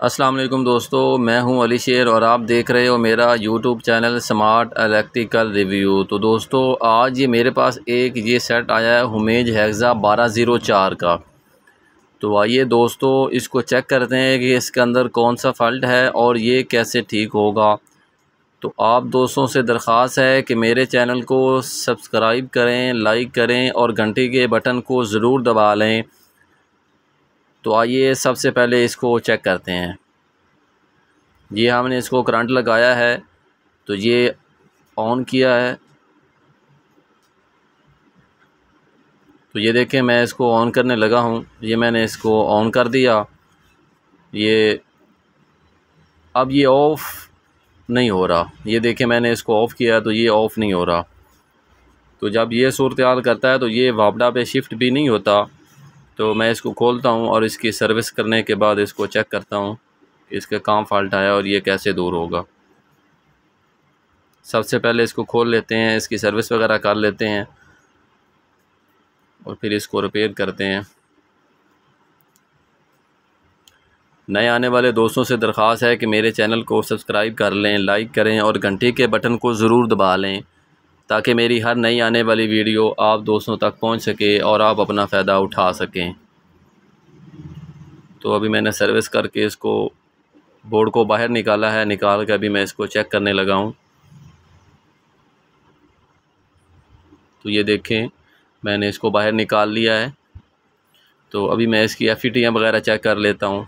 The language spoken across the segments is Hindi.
अस्सलाम वालेकुम दोस्तों, मैं हूं अली शेर और आप देख रहे हो मेरा YouTube channel smart electrical review. तो दोस्तों आज ये मेरे पास एक ये सेट आया है हुमेज हेक्सा 1204 का। तो आइए दोस्तों इसको चेक करते हैं कि इसके अंदर कौन सा फ़ॉल्ट है और ये कैसे ठीक होगा। तो आप दोस्तों से दरख्वास्त है कि मेरे चैनल को सब्सक्राइब करें, लाइक करें और घंटी के बटन को ज़रूर दबा लें। तो आइए सबसे पहले इसको चेक करते हैं। ये हमने इसको करंट लगाया है, तो ये ऑन किया है। तो ये देखें मैं इसको ऑन करने लगा हूँ, ये मैंने इसको ऑन कर दिया। ये अब ये ऑफ़ नहीं हो रहा। ये देखें मैंने इसको ऑफ़ किया तो ये ऑफ़ नहीं हो रहा। तो जब ये सूरत हाल करता है तो ये वापडा पे शिफ्ट भी नहीं होता। तो मैं इसको खोलता हूँ और इसकी सर्विस करने के बाद इसको चेक करता हूँ कि इसका कहाँ फ़ॉल्ट आया और ये कैसे दूर होगा। सबसे पहले इसको खोल लेते हैं, इसकी सर्विस वगैरह कर लेते हैं और फिर इसको रिपेयर करते हैं। नए आने वाले दोस्तों से दरख्वास्त है कि मेरे चैनल को सब्सक्राइब कर लें, लाइक करें और घंटी के बटन को ज़रूर दबा लें ताकि मेरी हर नई आने वाली वीडियो आप दोस्तों तक पहुंच सके और आप अपना फ़ायदा उठा सकें। तो अभी मैंने सर्विस करके इसको बोर्ड को बाहर निकाला है, निकाल के अभी मैं इसको चेक करने लगा हूं। तो ये देखें मैंने इसको बाहर निकाल लिया है। तो अभी मैं इसकी FETयाँ वगैरह चेक कर लेता हूं।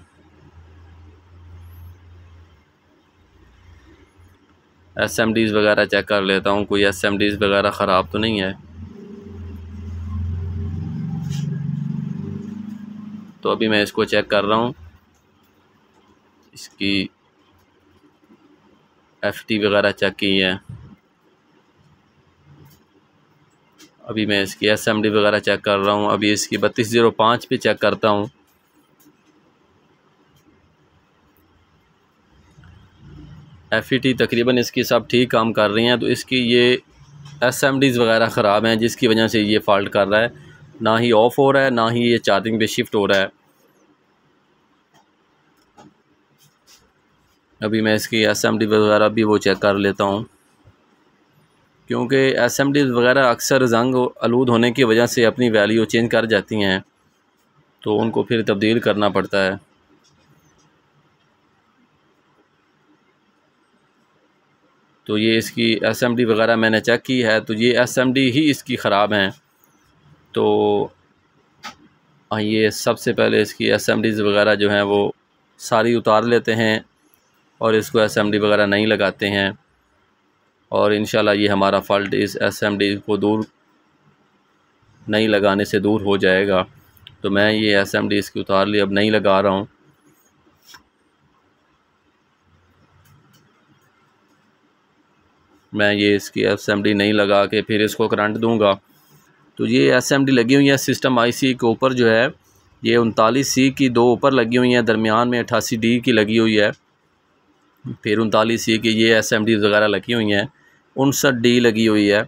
SMDs वगैरह चेक कर लेता हूं, कोई SMDs वगैरह ख़राब तो नहीं है। तो अभी मैं इसको चेक कर रहा हूं, इसकी FT वगैरह चेक की है। अभी मैं इसकी SMD वगैरह चेक कर रहा हूं। अभी इसकी 3205 पे चेक करता हूं। FET तकरीबन इसकी सब ठीक काम कर रही हैं। तो इसकी ये SMDs वगैरह ख़राब हैं जिसकी वजह से ये फ़ॉल्ट कर रहा है। ना ही ऑफ़ हो रहा है, ना ही ये चार्जिंग पे शिफ्ट हो रहा है। अभी मैं इसकी SMD वगैरह भी वो चेक कर लेता हूँ, क्योंकि SMDs वगैरह अक्सर जंग आलूद होने की वजह से अपनी वैल्यू चेंज कर जाती हैं, तो उनको फिर तब्दील करना पड़ता है। तो ये इसकी SMD वगैरह मैंने चेक की है, तो ये SMD ही इसकी ख़राब हैं। तो ये सबसे पहले इसकी SMDs वगैरह जो हैं वो सारी उतार लेते हैं और इसको SMD वगैरह नहीं लगाते हैं और इंशाल्लाह ये हमारा फ़ॉल्ट इस SMD को दूर नहीं लगाने से दूर हो जाएगा। तो मैं ये SMD इसकी उतार ली, अब नहीं लगा रहा हूँ। मैं ये इसकी SMD नहीं लगा के फिर इसको करंट दूंगा। तो ये SMD लगी हुई है सिस्टम IC के ऊपर जो है, ये 39C की दो ऊपर लगी हुई हैं, दरमियान में 88D की लगी हुई है, फिर 39C की ये SMDs वगैरह लगी हुई हैं, 59D लगी हुई है।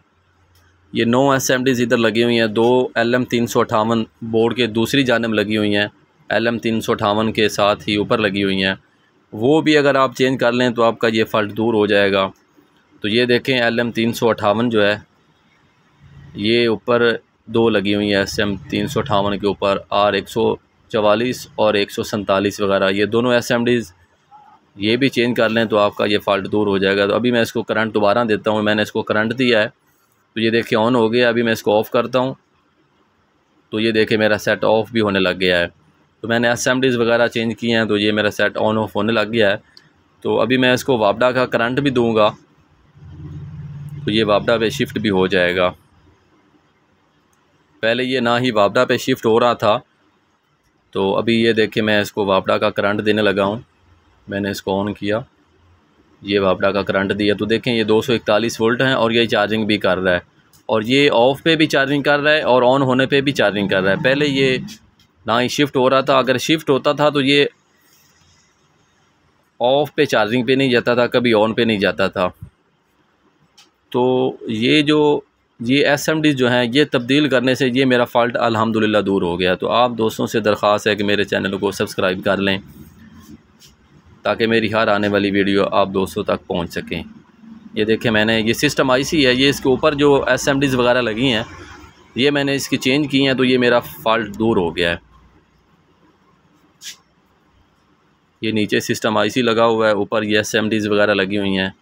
ये 9 SMDs इधर लगी हुई हैं। 2 LM358 बोर्ड के दूसरी जानब लगी हुई हैं, LM358 के साथ ही ऊपर लगी हुई हैं। वो भी अगर आप चेंज कर लें तो आपका ये फ़ॉल्ट दूर हो जाएगा। तो ये देखें LM358 जो है ये ऊपर 2 लगी हुई है SM358 के ऊपर, R144 और 147 वगैरह, ये दोनों SMDs ये भी चेंज कर लें तो आपका ये फ़ॉल्ट दूर हो जाएगा। तो अभी मैं इसको करंट दोबारा देता हूँ। मैंने इसको करंट दिया है तो ये देखिए ऑन हो गया। अभी मैं इसको ऑफ़ करता हूँ तो ये देखिए मेरा सेट ऑफ़ भी होने लग गया है। तो मैंने SMDs वगैरह चेंज किए हैं तो ये मेरा सेट ऑन ऑफ होने लग गया है। तो अभी मैं इसको वापडा का करंट भी दूँगा तो ये वापडा पे शिफ्ट भी हो जाएगा। पहले ये ना ही वापडा पे शिफ्ट हो रहा था, तो अभी ये देखिए मैं इसको वापडा का करंट देने लगा हूँ। मैंने इसको ऑन किया, ये वापडा का करंट दिया तो देखें ये 241 वोल्ट हैं और ये चार्जिंग भी कर रहा है और ये ऑफ़ पे भी चार्जिंग कर रहा है और ऑन होने पे भी चार्जिंग कर रहा है। पहले ये ना ही शिफ्ट हो रहा था, अगर शिफ्ट होता था तो ये ऑफ़ पे चार्जिंग पे नहीं जाता था, कभी ऑन पे नहीं जाता था। तो ये SMD जो हैं ये तब्दील करने से ये मेरा फ़ॉल्ट अल्हम्दुलिल्लाह दूर हो गया। तो आप दोस्तों से दरख्वास्त है कि मेरे चैनल को सब्सक्राइब कर लें, ताकि मेरी हर आने वाली वीडियो आप दोस्तों तक पहुंच सकें। ये देखें, मैंने ये सिस्टम आईसी है, ये इसके ऊपर जो एसएमडीज़ वगैरह लगी हैं ये मैंने इसकी चेंज की हैं, तो ये मेरा फॉल्ट दूर हो गया है। ये नीचे सिस्टम आईसी लगा हुआ है, ऊपर ये एसएमडीज़ वगैरह लगी हुई हैं।